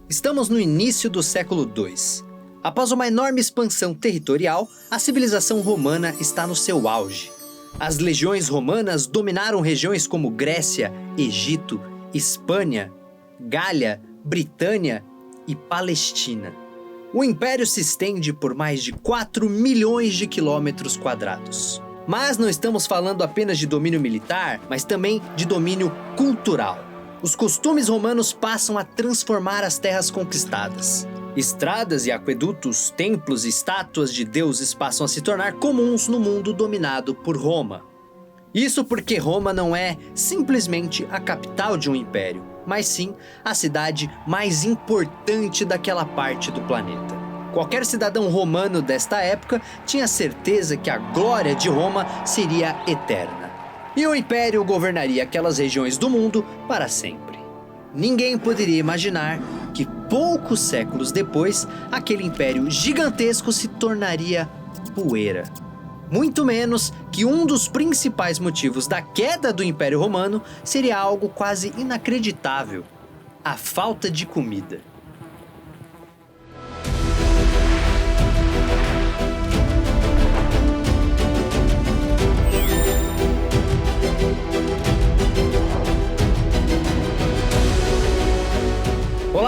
Estamos no início do século II. Após uma enorme expansão territorial, a civilização romana está no seu auge. As legiões romanas dominaram regiões como Grécia, Egito, Espanha, Gália, Britânia e Palestina. O império se estende por mais de 4 milhões de quilômetros quadrados. Mas não estamos falando apenas de domínio militar, mas também de domínio cultural. Os costumes romanos passam a transformar as terras conquistadas. Estradas e aquedutos, templos e estátuas de deuses passam a se tornar comuns no mundo dominado por Roma. Isso porque Roma não é simplesmente a capital de um império, mas sim a cidade mais importante daquela parte do planeta. Qualquer cidadão romano desta época tinha certeza que a glória de Roma seria eterna. E o império governaria aquelas regiões do mundo para sempre. Ninguém poderia imaginar que poucos séculos depois, aquele império gigantesco se tornaria poeira. Muito menos que um dos principais motivos da queda do Império Romano seria algo quase inacreditável: a falta de comida.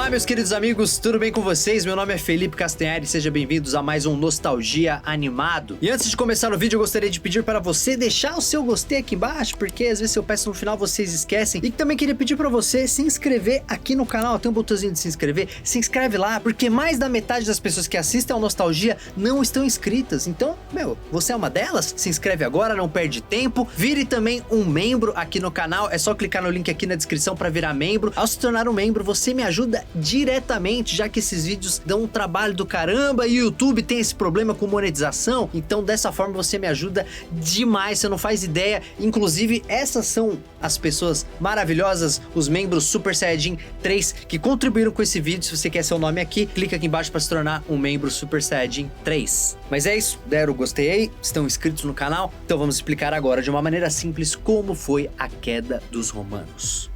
Olá, meus queridos amigos, tudo bem com vocês? Meu nome é Felipe Castanhari e sejam bem-vindos a mais um Nostalgia Animado. E antes de começar o vídeo, eu gostaria de pedir para você deixar o seu gostei aqui embaixo, porque às vezes eu peço no final, vocês esquecem. E também queria pedir para você se inscrever aqui no canal, tem um botãozinho de se inscrever, se inscreve lá, porque mais da metade das pessoas que assistem ao Nostalgia não estão inscritas. Então, você é uma delas? Se inscreve agora, não perde tempo. Vire também um membro aqui no canal, é só clicar no link aqui na descrição para virar membro. Ao se tornar um membro, você me ajuda diretamente, já que esses vídeos dão um trabalho do caramba e o YouTube tem esse problema com monetização. Então dessa forma você me ajuda demais, você não faz ideia. Inclusive essas são as pessoas maravilhosas, os membros Super Saiyajin 3 que contribuíram com esse vídeo. Se você quer seu nome aqui, clica aqui embaixo para se tornar um membro Super Saiyajin 3. Mas é isso, deram o gostei aí, estão inscritos no canal, então vamos explicar agora de uma maneira simples como foi a queda dos romanos.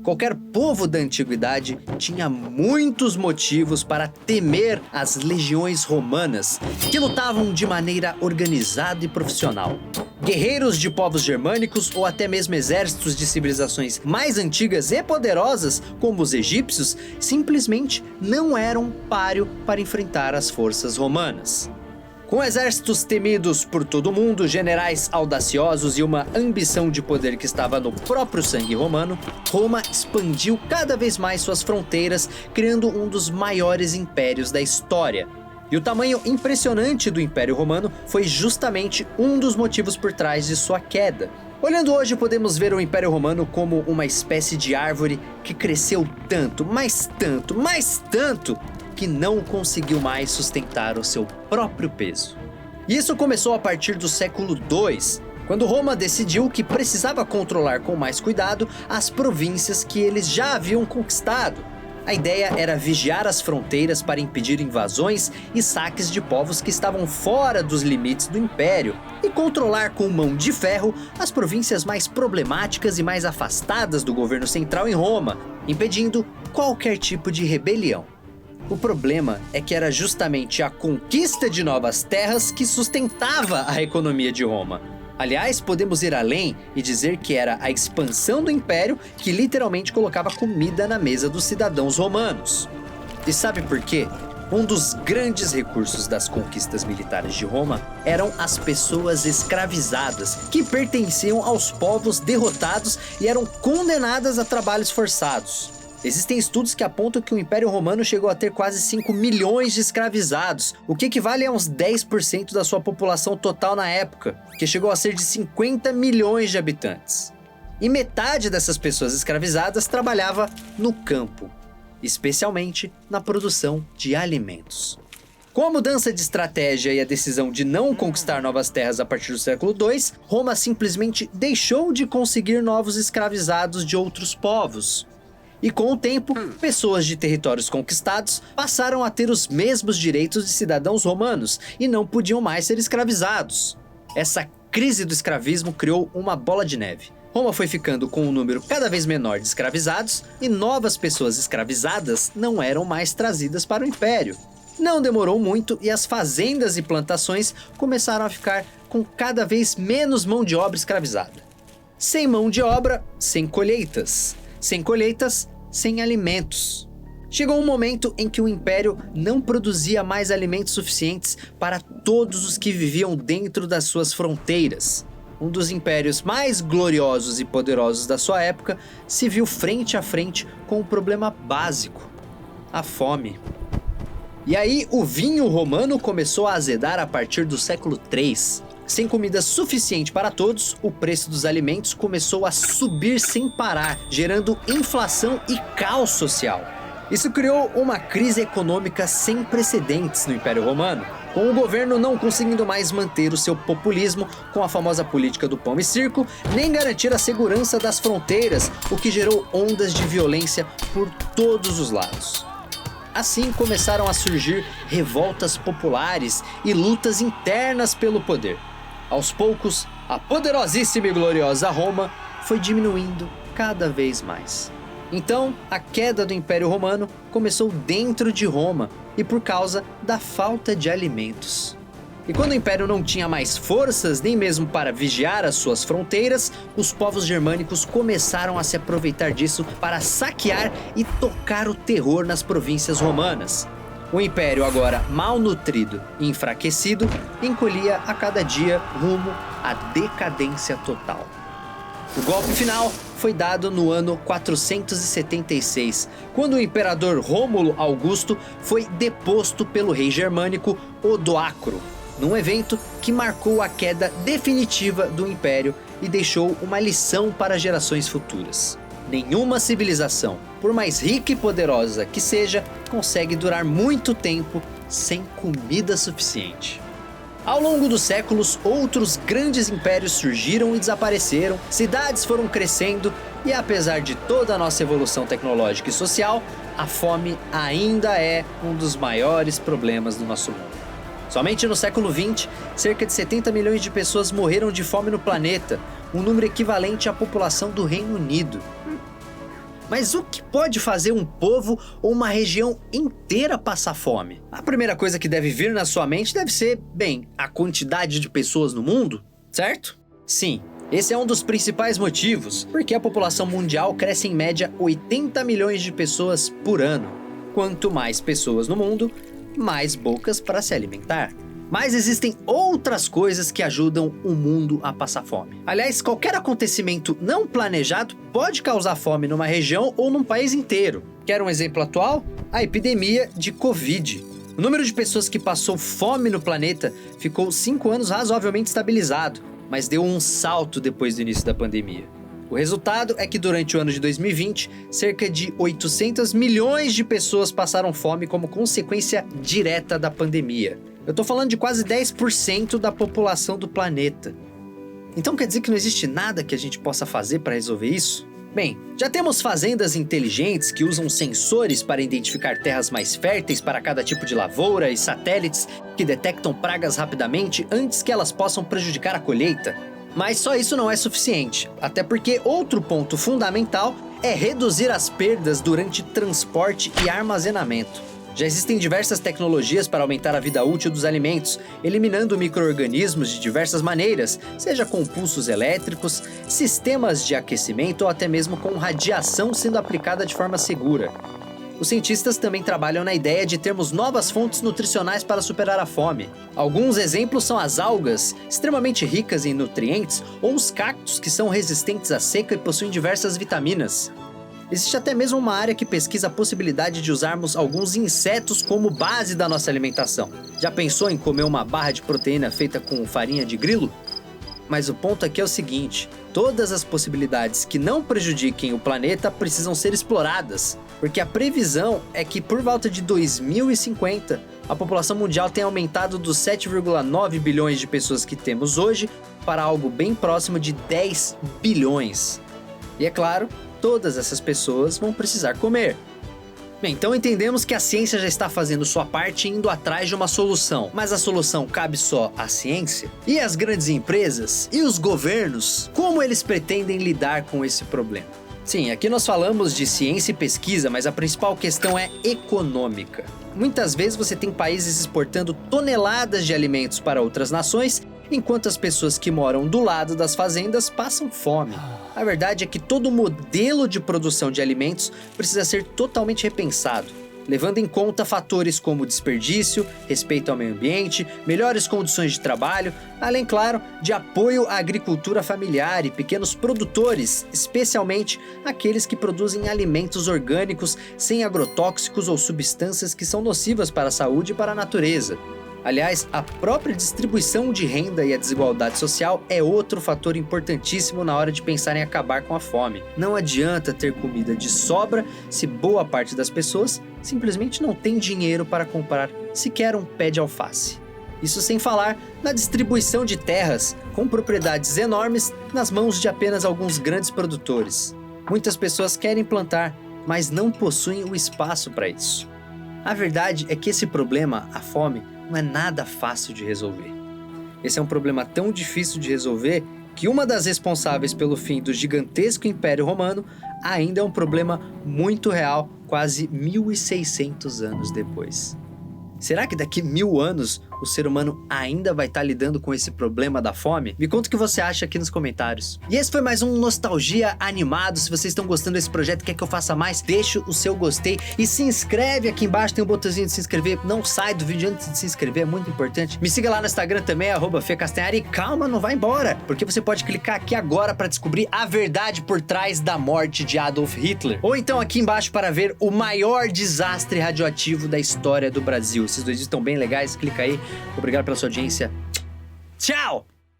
Qualquer povo da antiguidade tinha muitos motivos para temer as legiões romanas, que lutavam de maneira organizada e profissional. Guerreiros de povos germânicos ou até mesmo exércitos de civilizações mais antigas e poderosas, como os egípcios, simplesmente não eram páreo para enfrentar as forças romanas. Com exércitos temidos por todo mundo, generais audaciosos e uma ambição de poder que estava no próprio sangue romano, Roma expandiu cada vez mais suas fronteiras, criando um dos maiores impérios da história. E o tamanho impressionante do Império Romano foi justamente um dos motivos por trás de sua queda. Olhando hoje, podemos ver o Império Romano como uma espécie de árvore que cresceu tanto, mas tanto, mas tanto, que não conseguiu mais sustentar o seu próprio peso. Isso começou a partir do século II, quando Roma decidiu que precisava controlar com mais cuidado as províncias que eles já haviam conquistado. A ideia era vigiar as fronteiras para impedir invasões e saques de povos que estavam fora dos limites do império e controlar com mão de ferro as províncias mais problemáticas e mais afastadas do governo central em Roma, impedindo qualquer tipo de rebelião. O problema é que era justamente a conquista de novas terras que sustentava a economia de Roma. Aliás, podemos ir além e dizer que era a expansão do império que literalmente colocava comida na mesa dos cidadãos romanos. E sabe por quê? Um dos grandes recursos das conquistas militares de Roma eram as pessoas escravizadas, que pertenciam aos povos derrotados e eram condenadas a trabalhos forçados. Existem estudos que apontam que o Império Romano chegou a ter quase 5 milhões de escravizados, o que equivale a uns 10% da sua população total na época, que chegou a ser de 50 milhões de habitantes. E metade dessas pessoas escravizadas trabalhava no campo, especialmente na produção de alimentos. Com a mudança de estratégia e a decisão de não conquistar novas terras a partir do século II, Roma simplesmente deixou de conseguir novos escravizados de outros povos. E com o tempo, pessoas de territórios conquistados passaram a ter os mesmos direitos de cidadãos romanos e não podiam mais ser escravizados. Essa crise do escravismo criou uma bola de neve. Roma foi ficando com um número cada vez menor de escravizados e novas pessoas escravizadas não eram mais trazidas para o Império. Não demorou muito e as fazendas e plantações começaram a ficar com cada vez menos mão de obra escravizada. Sem mão de obra, sem colheitas. Sem colheitas, sem alimentos. Chegou um momento em que o Império não produzia mais alimentos suficientes para todos os que viviam dentro das suas fronteiras. Um dos impérios mais gloriosos e poderosos da sua época se viu frente a frente com um problema básico: a fome. E aí o vinho romano começou a azedar a partir do século III. Sem comida suficiente para todos, o preço dos alimentos começou a subir sem parar, gerando inflação e caos social. Isso criou uma crise econômica sem precedentes no Império Romano, com o governo não conseguindo mais manter o seu populismo com a famosa política do pão e circo, nem garantir a segurança das fronteiras, o que gerou ondas de violência por todos os lados. Assim começaram a surgir revoltas populares e lutas internas pelo poder. Aos poucos, a poderosíssima e gloriosa Roma foi diminuindo cada vez mais. Então, a queda do Império Romano começou dentro de Roma e por causa da falta de alimentos. E quando o Império não tinha mais forças nem mesmo para vigiar as suas fronteiras, os povos germânicos começaram a se aproveitar disso para saquear e tocar o terror nas províncias romanas. O Império, agora mal nutrido e enfraquecido, encolhia a cada dia rumo à decadência total. O golpe final foi dado no ano 476, quando o imperador Rômulo Augusto foi deposto pelo rei germânico Odoacro, num evento que marcou a queda definitiva do Império e deixou uma lição para gerações futuras. Nenhuma civilização, por mais rica e poderosa que seja, consegue durar muito tempo sem comida suficiente. Ao longo dos séculos, outros grandes impérios surgiram e desapareceram, cidades foram crescendo e, apesar de toda a nossa evolução tecnológica e social, a fome ainda é um dos maiores problemas do nosso mundo. Somente no século XX, cerca de 70 milhões de pessoas morreram de fome no planeta, um número equivalente à população do Reino Unido. Mas o que pode fazer um povo ou uma região inteira passar fome? A primeira coisa que deve vir na sua mente deve ser, bem, a quantidade de pessoas no mundo, certo? Sim, esse é um dos principais motivos, porque a população mundial cresce em média 80 milhões de pessoas por ano. Quanto mais pessoas no mundo, mais bocas para se alimentar. Mas existem outras coisas que ajudam o mundo a passar fome. Aliás, qualquer acontecimento não planejado pode causar fome numa região ou num país inteiro. Quer um exemplo atual? A epidemia de Covid. O número de pessoas que passou fome no planeta ficou 5 anos razoavelmente estabilizado, mas deu um salto depois do início da pandemia. O resultado é que durante o ano de 2020, cerca de 800 milhões de pessoas passaram fome como consequência direta da pandemia. Eu tô falando de quase 10% da população do planeta. Então quer dizer que não existe nada que a gente possa fazer para resolver isso? Bem, já temos fazendas inteligentes que usam sensores para identificar terras mais férteis para cada tipo de lavoura e satélites que detectam pragas rapidamente antes que elas possam prejudicar a colheita. Mas só isso não é suficiente, até porque outro ponto fundamental é reduzir as perdas durante transporte e armazenamento. Já existem diversas tecnologias para aumentar a vida útil dos alimentos, eliminando micro-organismos de diversas maneiras, seja com pulsos elétricos, sistemas de aquecimento ou até mesmo com radiação sendo aplicada de forma segura. Os cientistas também trabalham na ideia de termos novas fontes nutricionais para superar a fome. Alguns exemplos são as algas, extremamente ricas em nutrientes, ou os cactos, que são resistentes à seca e possuem diversas vitaminas. Existe até mesmo uma área que pesquisa a possibilidade de usarmos alguns insetos como base da nossa alimentação. Já pensou em comer uma barra de proteína feita com farinha de grilo? Mas o ponto aqui é o seguinte: todas as possibilidades que não prejudiquem o planeta precisam ser exploradas, porque a previsão é que por volta de 2050, a população mundial tenha aumentado dos 7,9 bilhões de pessoas que temos hoje para algo bem próximo de 10 bilhões. E é claro, todas essas pessoas vão precisar comer. Bem, então entendemos que a ciência já está fazendo sua parte indo atrás de uma solução. Mas a solução cabe só à ciência? E as grandes empresas? E os governos? Como eles pretendem lidar com esse problema? Sim, aqui nós falamos de ciência e pesquisa, mas a principal questão é econômica. Muitas vezes você tem países exportando toneladas de alimentos para outras nações, enquanto as pessoas que moram do lado das fazendas passam fome. A verdade é que todo o modelo de produção de alimentos precisa ser totalmente repensado, levando em conta fatores como desperdício, respeito ao meio ambiente, melhores condições de trabalho, além, claro, de apoio à agricultura familiar e pequenos produtores, especialmente aqueles que produzem alimentos orgânicos sem agrotóxicos ou substâncias que são nocivas para a saúde e para a natureza. Aliás, a própria distribuição de renda e a desigualdade social é outro fator importantíssimo na hora de pensar em acabar com a fome. Não adianta ter comida de sobra se boa parte das pessoas simplesmente não tem dinheiro para comprar sequer um pé de alface. Isso sem falar na distribuição de terras com propriedades enormes nas mãos de apenas alguns grandes produtores. Muitas pessoas querem plantar, mas não possuem o espaço para isso. A verdade é que esse problema, a fome, não é nada fácil de resolver. Esse é um problema tão difícil de resolver que uma das responsáveis pelo fim do gigantesco Império Romano ainda é um problema muito real, quase 1.600 anos depois. Será que daqui 1000 anos o ser humano ainda vai estar lidando com esse problema da fome? Me conta o que você acha aqui nos comentários. E esse foi mais um Nostalgia Animado. Se vocês estão gostando desse projeto, quer que eu faça mais, deixa o seu gostei e se inscreve aqui embaixo, tem um botãozinho de se inscrever. Não sai do vídeo antes de se inscrever, é muito importante. Me siga lá no Instagram também, @FeCastanhari. E calma, não vai embora, porque você pode clicar aqui agora para descobrir a verdade por trás da morte de Adolf Hitler. Ou então aqui embaixo para ver o maior desastre radioativo da história do Brasil. Esses dois estão bem legais, clica aí. Obrigado pela sua audiência. Tchau!